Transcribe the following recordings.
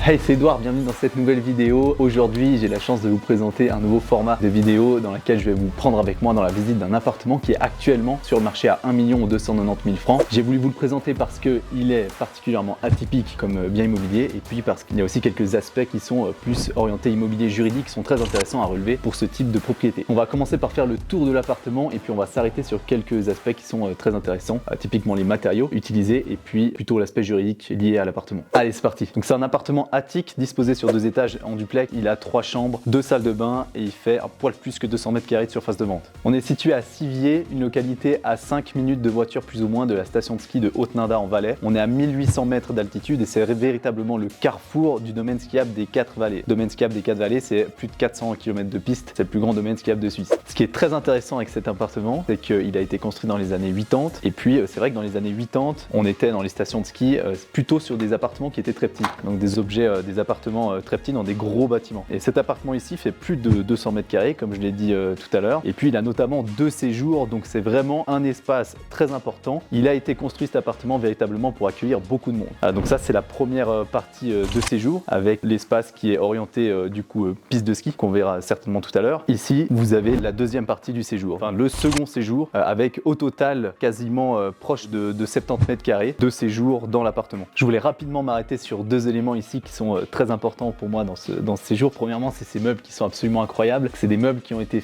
Hey, c'est Edouard, bienvenue dans cette nouvelle vidéo. Aujourd'hui, j'ai la chance de vous présenter un nouveau format de vidéo dans lequel je vais vous prendre avec moi dans la visite d'un appartement qui est actuellement sur le marché à 1 290 000 francs. J'ai voulu vous le présenter parce qu'il est particulièrement atypique comme bien immobilier et puis parce qu'il y a aussi quelques aspects qui sont plus orientés immobilier juridique qui sont très intéressants à relever pour ce type de propriété. On va commencer par faire le tour de l'appartement et puis on va s'arrêter sur quelques aspects qui sont très intéressants, typiquement les matériaux utilisés et puis plutôt l'aspect juridique lié à l'appartement. Allez, c'est parti. Donc c'est un appartement attique disposé sur 2 étages en duplex. Il a 3 chambres, 2 salles de bain et il fait un poil plus que 200 mètres carrés de surface de vente. On est situé à Siviers, une localité à 5 minutes de voiture plus ou moins de la station de ski de Haute-Nanda en Valais. On est à 1800 mètres d'altitude et c'est véritablement le carrefour du domaine skiable des 4 vallées. Le domaine skiable des 4 vallées, c'est plus de 400 km de piste. C'est le plus grand domaine skiable de Suisse. Ce qui est très intéressant avec cet appartement, c'est qu'il a été construit dans les années 80 et puis c'est vrai que dans les années 80, on était dans les stations de ski plutôt sur des appartements qui étaient très petits. Donc des objets, des appartements très petits dans des gros bâtiments. Et cet appartement ici fait plus de 200 mètres carrés, comme je l'ai dit tout à l'heure. Et puis il a notamment 2 séjours, donc c'est vraiment un espace très important. Il a été construit cet appartement véritablement pour accueillir beaucoup de monde. Donc ça c'est la première partie de séjour, avec l'espace qui est orienté du coup piste de ski, qu'on verra certainement tout à l'heure. Ici vous avez la deuxième partie du séjour, enfin le second séjour, avec au total quasiment proche de 70 mètres carrés de séjour dans l'appartement. Je voulais rapidement m'arrêter sur 2 éléments ici qui sont très importants pour moi dans ce séjour. Premièrement, c'est ces meubles qui sont absolument incroyables. C'est des meubles qui ont été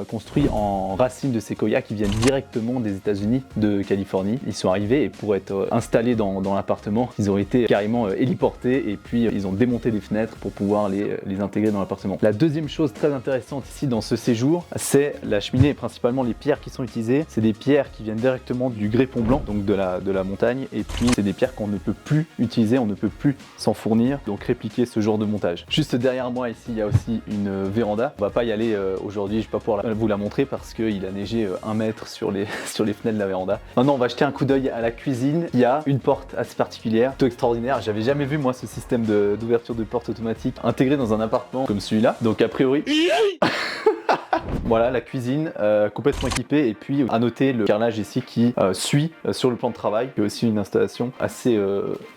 construits en racines de séquoia qui viennent directement des États-Unis, de Californie. Ils sont arrivés et pour être installés dans l'appartement, ils ont été carrément héliportés et puis ils ont démonté les fenêtres pour pouvoir les intégrer dans l'appartement. La deuxième chose très intéressante ici dans ce séjour, c'est la cheminée et principalement les pierres qui sont utilisées. C'est des pierres qui viennent directement du grépon blanc, donc de la montagne, et puis c'est des pierres qu'on ne peut plus utiliser, on ne peut plus s'en fournir, donc répliquer ce genre de montage. Juste derrière moi ici, il y a aussi une véranda. On va pas y aller aujourd'hui, je vais pas pouvoir vous la montrer parce qu'il a neigé 1 mètre sur les fenêtres de la véranda. Maintenant, on va jeter un coup d'œil à la cuisine. Il y a une porte assez particulière, plutôt extraordinaire. J'avais jamais vu moi ce système d'ouverture de porte automatique intégré dans un appartement comme celui-là. Donc a priori... Voilà la cuisine complètement équipée et puis à noter le carrelage ici qui suit sur le plan de travail, qui est aussi une installation assez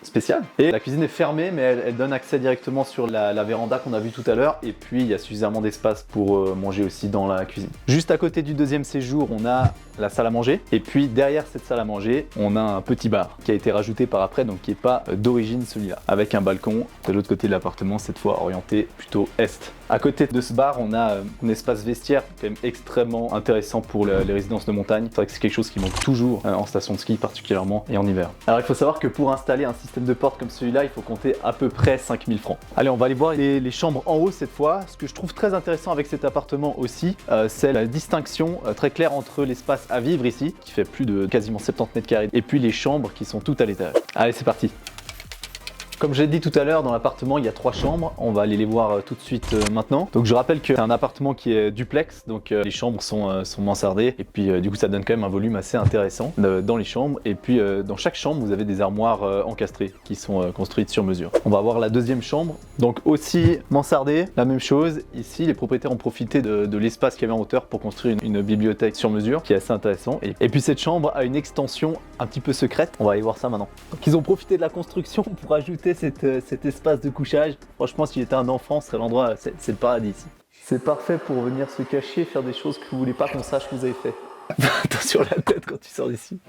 spéciale. Et la cuisine est fermée mais elle donne accès directement sur la véranda qu'on a vu tout à l'heure et puis il y a suffisamment d'espace pour manger aussi dans la cuisine. Juste à côté du deuxième séjour, on a la salle à manger et puis derrière cette salle à manger, on a un petit bar qui a été rajouté par après, donc qui n'est pas d'origine celui-là, avec un balcon de l'autre côté de l'appartement, cette fois orienté plutôt est. À côté de ce bar, on a un espace vestiaire quand même extrêmement intéressant pour les résidences de montagne. C'est vrai que c'est quelque chose qui manque toujours en station de ski, particulièrement et en hiver. Alors il faut savoir que pour installer un système de porte comme celui-là, il faut compter à peu près 5 000 francs. Allez, on va aller voir les chambres en haut cette fois. Ce que je trouve très intéressant avec cet appartement aussi, c'est la distinction très claire entre l'espace à vivre ici, qui fait plus de quasiment 70 mètres carrés, et puis les chambres qui sont toutes à l'étage. Allez, c'est parti. Comme je l'ai dit tout à l'heure, dans l'appartement, il y a 3 chambres. On va aller les voir tout de suite maintenant. Donc je rappelle que c'est un appartement qui est duplex, donc les chambres sont mansardées. Et puis du coup, ça donne quand même un volume assez intéressant dans les chambres. Et puis dans chaque chambre, vous avez des armoires encastrées qui sont construites sur mesure. On va voir la deuxième chambre. Donc aussi mansardée, la même chose. Ici, les propriétaires ont profité de l'espace qu'il y avait en hauteur pour construire une bibliothèque sur mesure, qui est assez intéressant. Et puis cette chambre a une extension un petit peu secrète. On va aller voir ça maintenant. Donc ils ont profité de la construction pour ajouter cet espace de couchage. Franchement, si j'étais un enfant, ce serait l'endroit, c'est le paradis ici. C'est parfait pour venir se cacher, faire des choses que vous voulez pas qu'on sache que vous avez fait. Attention la tête quand tu sors d'ici.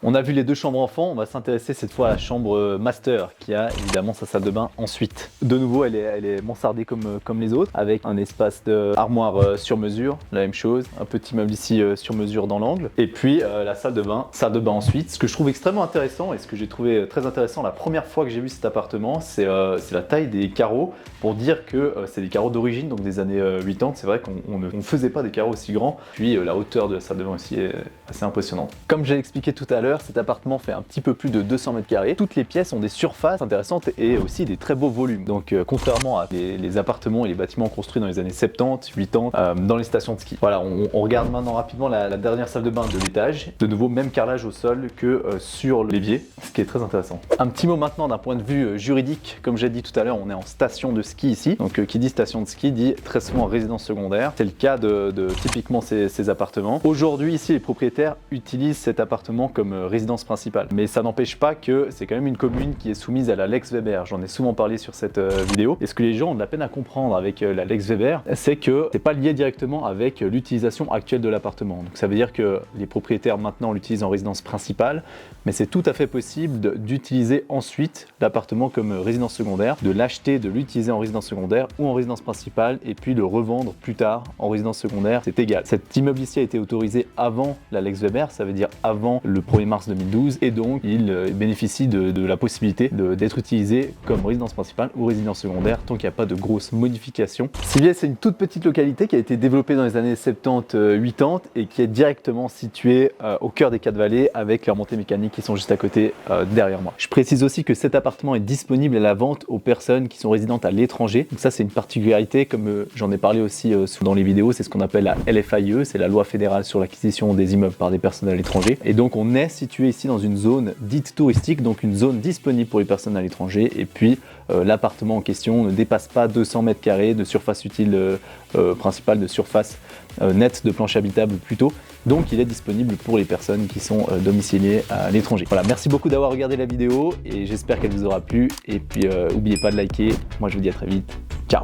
On a vu les 2 chambres enfants, on va s'intéresser cette fois à la chambre master qui a évidemment sa salle de bain ensuite. De nouveau, elle est mansardée comme les autres, avec un espace d'armoire sur mesure, la même chose, un petit meuble ici sur mesure dans l'angle, et puis la salle de bain ensuite. Ce que je trouve extrêmement intéressant et ce que j'ai trouvé très intéressant la première fois que j'ai vu cet appartement, c'est la taille des carreaux, pour dire que c'est des carreaux d'origine, donc des années 80. C'est vrai qu'on ne faisait pas des carreaux aussi grands, puis la hauteur de la salle de bain aussi est assez impressionnante. Comme j'ai expliqué tout à l'heure, cet appartement fait un petit peu plus de 200 mètres carrés. Toutes les pièces ont des surfaces intéressantes et aussi des très beaux volumes. Donc contrairement à les appartements et les bâtiments construits dans les années 70, 80, dans les stations de ski. Voilà, on regarde maintenant rapidement la dernière salle de bain de l'étage. De nouveau, même carrelage au sol que sur l'évier, ce qui est très intéressant. Un petit mot maintenant d'un point de vue juridique. Comme j'ai dit tout à l'heure, on est en station de ski ici. Donc qui dit station de ski dit très souvent résidence secondaire. C'est le cas de typiquement ces appartements. Aujourd'hui, aujourd'hui, ici, les propriétaires utilisent cet appartement comme résidence principale. Mais ça n'empêche pas que c'est quand même une commune qui est soumise à la Lex Weber. J'en ai souvent parlé sur cette vidéo. Et ce que les gens ont de la peine à comprendre avec la Lex Weber, c'est que c'est pas lié directement avec l'utilisation actuelle de l'appartement. Donc ça veut dire que les propriétaires maintenant l'utilisent en résidence principale, mais c'est tout à fait possible d'utiliser ensuite l'appartement comme résidence secondaire, de l'acheter, de l'utiliser en résidence secondaire ou en résidence principale et puis le revendre plus tard en résidence secondaire, c'est égal. Cet immeuble ici a été autorisé avant la Lex Weber, ça veut dire avant le 1er mars 2012, et donc il bénéficie de la possibilité d'être utilisé comme résidence principale ou résidence secondaire tant qu'il n'y a pas de grosses modifications. Siviers, c'est une toute petite localité qui a été développée dans les années 70-80 et qui est directement située au cœur des 4 vallées avec leurs montées mécaniques qui sont juste à côté derrière moi. Je précise aussi que cet appartement est disponible à la vente aux personnes qui sont résidentes à l'étranger. Donc ça, c'est une particularité, comme j'en ai parlé aussi dans les vidéos, c'est ce qu'on appelle la LFIE, c'est la loi fédérale sur l'acquisition des immeubles par des personnes à l'étranger. Et donc on est situé ici dans une zone dite touristique, donc une zone disponible pour les personnes à l'étranger. Et puis l'appartement en question ne dépasse pas 200 mètres carrés de surface utile principale, de surface nette de plancher habitable plutôt. Donc il est disponible pour les personnes qui sont domiciliées à l'étranger. Voilà, merci beaucoup d'avoir regardé la vidéo et j'espère qu'elle vous aura plu. Et puis n'oubliez pas de liker. Moi je vous dis à très vite. Ciao!